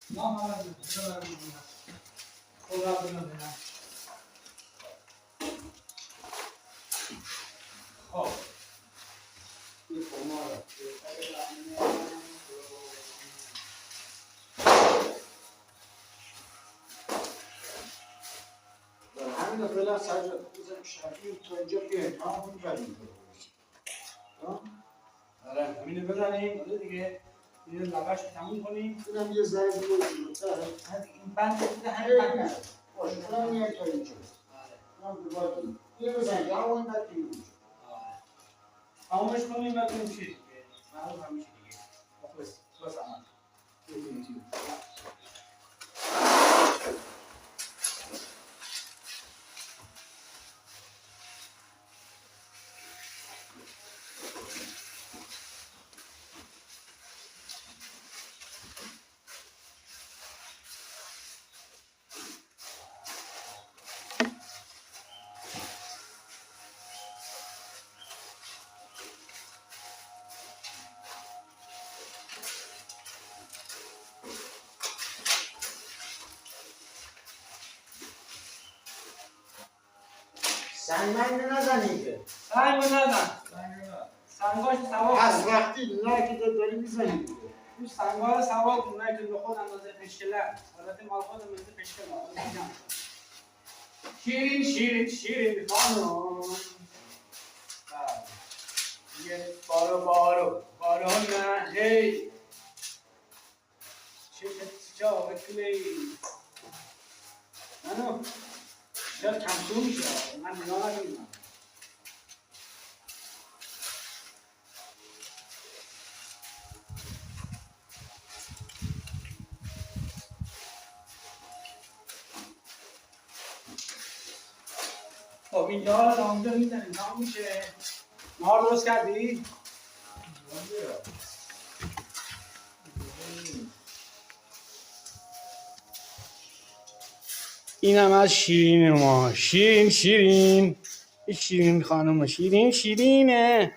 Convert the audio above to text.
نه من خدا بنده. خب این فرما رو همین فعلا سجاد بزنیم شرقی تا اینجا بیایم ها اون بریم آره همینو بزنیم آره دیگه اینو لبش رو تموم کنیم اونم یه ذره دیگه جلوتر این بند بوده همین بند باشه اونم میاد تا اینجا اونم دوباره کنیم اینو بزنیم یا اون بعد دیگه تمامش کنیم بعد کنیم چی دیگه معلوم همیشه دیگه بس عمل سنگمنگ نزنید که سنگ نزن سنگاش سوا از وقتی نه که داری میزنید اون سنگا رو سوا کن نه که به خود اندازه پشکله حالت مال خود مثل پشکله شیرین شیرین شیرین خانم یه بارو نه هی چشت جا بکلی منو شاید کمتون میشه من نگاه نکنیم خب اینجا رو اونجا میزنیم تمام میشه نهار درست کردی؟ اینم از شیرین ما شیرین شیرین شیرین خانم شیرین شیرینه